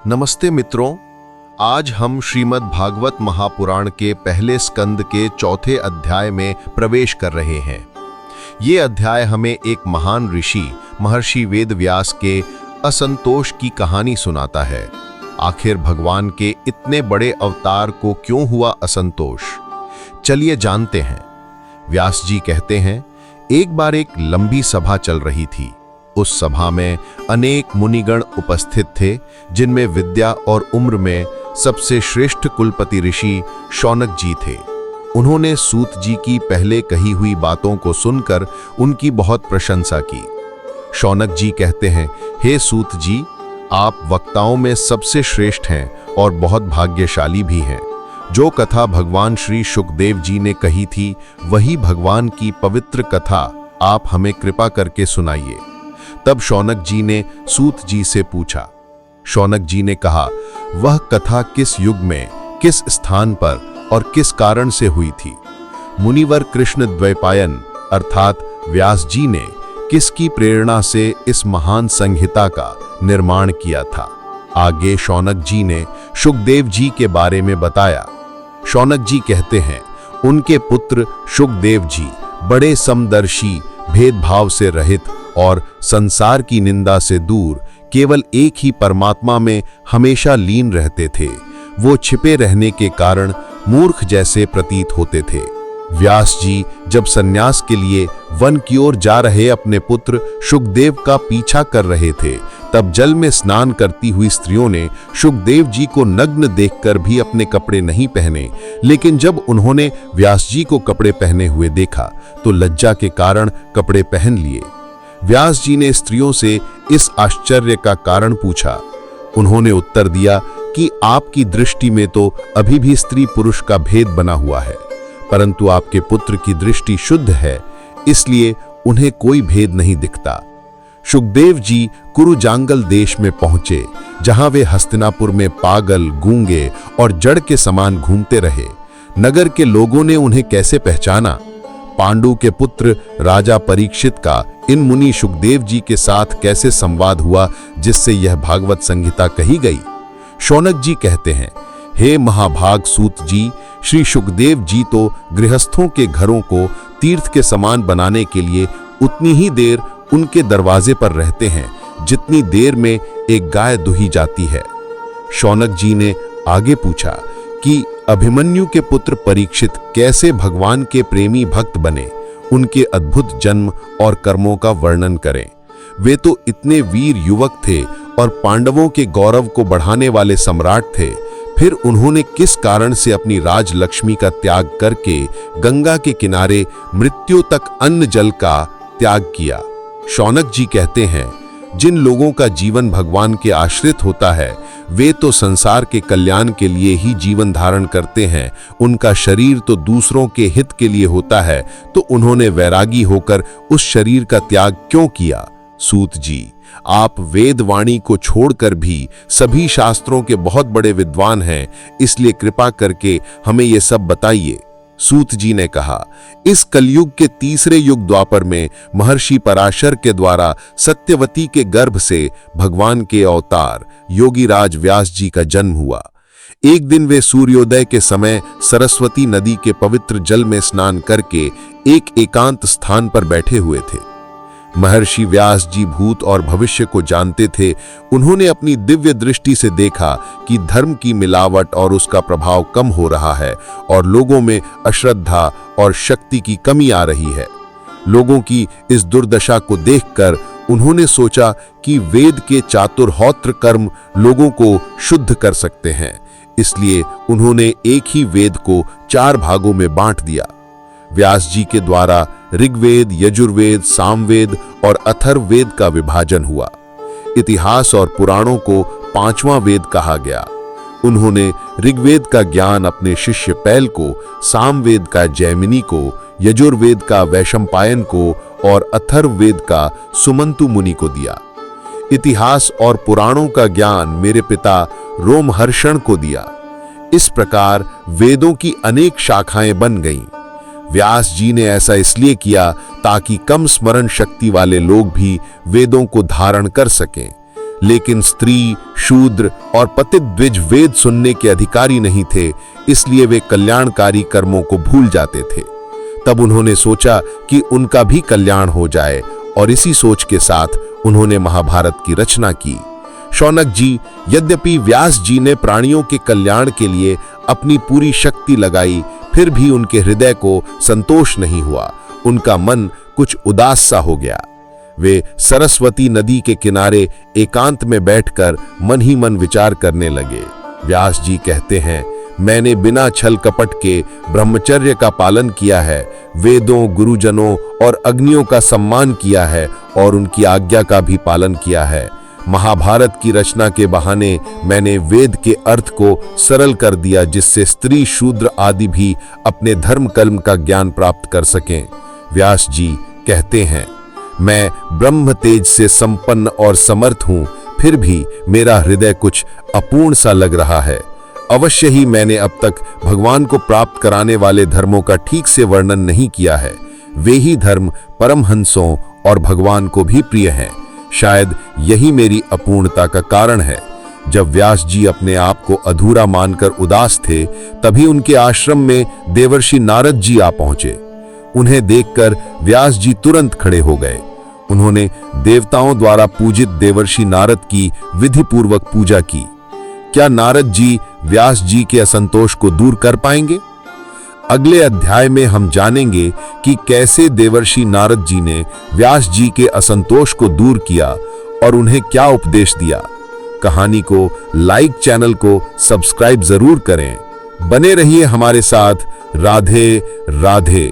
नमस्ते मित्रों, आज हम श्रीमद् भागवत महापुराण के पहले स्कंद के चौथे अध्याय में प्रवेश कर रहे हैं। ये अध्याय हमें एक महान ऋषि महर्षि वेदव्यास के असंतोष की कहानी सुनाता है। आखिर भगवान के इतने बड़े अवतार को क्यों हुआ असंतोष? चलिए जानते हैं। व्यास जी कहते हैं, एक बार एक लंबी सभा चल रही थी। उस सभा में अनेक मुनिगण उपस्थित थे, जिनमें विद्या और उम्र में सबसे श्रेष्ठ कुलपति ऋषि शौनक जी थे। उन्होंने सूत जी की पहले कही हुई बातों को सुनकर उनकी बहुत प्रशंसा की। शौनक जी कहते हैं, हे सूत जी, आप वक्ताओं में सबसे श्रेष्ठ हैं और बहुत भाग्यशाली भी हैं। जो कथा भगवान श्री शुकदेव जी ने कही थी, वही भगवान की पवित्र कथा आप हमें कृपा करके सुनाइए। तब शौनक जी ने सूत जी से पूछा। शौनक जी ने कहा, वह कथा किस युग में, किस स्थान पर और किस कारण से हुई थी? मुनिवर कृष्ण द्वैपायन अर्थात व्यास जी ने किसकी प्रेरणा से इस महान संहिता का निर्माण किया था? आगे शौनक जी ने शुकदेव जी के बारे में बताया। शौनक जी कहते हैं, उनके पुत्र शुकदेव जी बड़े समदर्शी, भेदभाव से रहित और संसार की निंदा से दूर केवल एक ही परमात्मा में हमेशा लीन रहते थे। वो छिपे रहने के कारण मूर्ख जैसे प्रतीत होते थे। व्यास जी जब सन्यास के लिए वन की ओर जा रहे अपने पुत्र शुकदेव का पीछा कर रहे थे, तब जल में स्नान करती हुई स्त्रियों ने शुकदेव जी को नग्न देखकर भी अपने कपड़े नहीं पहने। लेकिन जब उन्होंने व्यास जी को कपड़े पहने हुए देखा तो लज्जा के कारण कपड़े पहन लिए। व्यास जी ने स्त्रियों से इस आश्चर्य का कारण पूछा। उन्होंने उत्तर दिया कि आपकी दृष्टि में तो अभी भी स्त्री पुरुष का भेद बना हुआ है, परंतु आपके पुत्र की दृष्टि शुद्ध है, इसलिए उन्हें कोई भेद नहीं दिखता। शुकदेव जी कुरुजांगल देश में पहुंचे, जहां वे हस्तिनापुर में पागल, गूंगे और जड़ के समान घूमते रहे। नगर के लोगों ने उन्हें कैसे पहचाना? पांडु के पुत्र राजा परीक्षित का इन मुनि शुकदेव जी के साथ कैसे संवाद हुआ, जिससे यह भागवत संहिता कही गई? शौनक जी कहते हैं, हे महाभाग सूत जी, श्री शुकदेव जी तो गृहस्थों के घरों को तीर्थ के समान बनाने के लिए उतनी ही देर उनके दरवाजे पर रहते हैं जितनी देर में एक गाय दुही जाती है। शौनक जी ने आगे पूछा कि अभिमन्यु के पुत्र परीक्षित कैसे भगवान के प्रेमी भक्त बने, उनके अद्भुत जन्म और कर्मों का वर्णन करें। वे तो इतने वीर युवक थे और पांडवों के गौरव को बढ़ाने वाले सम्राट थे। फिर उन्होंने किस कारण से अपनी राजलक्ष्मी का त्याग करके गंगा के किनारे मृत्यु तक अन्न जल का त्याग किया? शौनक जी कहते हैं, जिन लोगों का जीवन भगवान के आश्रित होता है, वे तो संसार के कल्याण के लिए ही जीवन धारण करते हैं। उनका शरीर तो दूसरों के हित के लिए होता है, तो उन्होंने वैरागी होकर उस शरीर का त्याग क्यों किया? सूत जी, आप वेद वाणी को छोड़कर भी सभी शास्त्रों के बहुत बड़े विद्वान हैं, इसलिए कृपा करके हमें ये सब बताइए। सूत जी ने कहा, इस कलयुग के तीसरे युग द्वापर में महर्षि पराशर के द्वारा सत्यवती के गर्भ से भगवान के अवतार योगीराज व्यास जी का जन्म हुआ। एक दिन वे सूर्योदय के समय सरस्वती नदी के पवित्र जल में स्नान करके एक एकांत स्थान पर बैठे हुए थे। महर्षि व्यास जी भूत और भविष्य को जानते थे। उन्होंने अपनी दिव्य दृष्टि से देखा कि धर्म की मिलावट और उसका प्रभाव कम हो रहा है और लोगों में अश्रद्धा और शक्ति की कमी आ रही है। लोगों की इस दुर्दशा को देखकर उन्होंने सोचा कि वेद के चातुर्होत्र कर्म लोगों को शुद्ध कर सकते हैं। इसलिए उन्होंने एक ही वेद को 4 भागों में बांट दिया। व्यास जी के द्वारा ऋग्वेद, यजुर्वेद, सामवेद और अथर्ववेद का विभाजन हुआ। इतिहास और पुराणों को 5वां वेद कहा गया। उन्होंने ऋग्वेद का ज्ञान अपने शिष्य पैल को, सामवेद का जैमिनी को, यजुर्वेद का वैशंपायन को और अथर्ववेद का सुमंतु मुनि को दिया। इतिहास और पुराणों का ज्ञान मेरे पिता रोमहर्षण को दिया। इस प्रकार वेदों की अनेक शाखाएं बन गईं। व्यास जी ने ऐसा इसलिए किया ताकि कम स्मरण शक्ति वाले लोग भी वेदों को धारण कर सकें। लेकिन स्त्री, शूद्र और पतित द्विज वेद सुनने के अधिकारी नहीं थे, इसलिए वे कल्याणकारी कर्मों को भूल जाते थे। तब उन्होंने सोचा कि उनका भी कल्याण हो जाए और इसी सोच के साथ उन्होंने महाभारत की रचना की। शौनक जी, यद्यपि व्यास जी ने प्राणियों के कल्याण के लिए अपनी पूरी शक्ति लगाई, फिर भी उनके हृदय को संतोष नहीं हुआ। उनका मन कुछ उदास सा हो गया। वे सरस्वती नदी के किनारे एकांत में बैठकर मन ही मन विचार करने लगे। व्यास जी कहते हैं, मैंने बिना छल कपट के ब्रह्मचर्य का पालन किया है, वेदों, गुरुजनों और अग्नियों का सम्मान किया है और उनकी आज्ञा का भी पालन किया है। महाभारत की रचना के बहाने मैंने वेद के अर्थ को सरल कर दिया, जिससे स्त्री, शूद्र आदि भी अपने धर्म कर्म का ज्ञान प्राप्त कर सकें। व्यास जी कहते हैं, मैं ब्रह्म तेज से संपन्न और समर्थ हूं, फिर भी मेरा हृदय कुछ अपूर्ण सा लग रहा है। अवश्य ही मैंने अब तक भगवान को प्राप्त कराने वाले धर्मों का ठीक से वर्णन नहीं किया है। वे ही धर्म परमहंसों और भगवान को भी प्रिय हैं। शायद यही मेरी अपूर्णता का कारण है। जब व्यास जी अपने आप को अधूरा मानकर उदास थे, तभी उनके आश्रम में देवर्षि नारद जी आ पहुंचे। उन्हें देखकर व्यास जी तुरंत खड़े हो गए। उन्होंने देवताओं द्वारा पूजित देवर्षि नारद की विधि पूर्वक पूजा की। क्या नारद जी व्यास जी के असंतोष को दूर कर पाएंगे? अगले अध्याय में हम जानेंगे कि कैसे देवर्षि नारद जी ने व्यास जी के असंतोष को दूर किया और उन्हें क्या उपदेश दिया। कहानी को लाइक, चैनल को सब्सक्राइब जरूर करें। बने रहिए हमारे साथ। राधे राधे।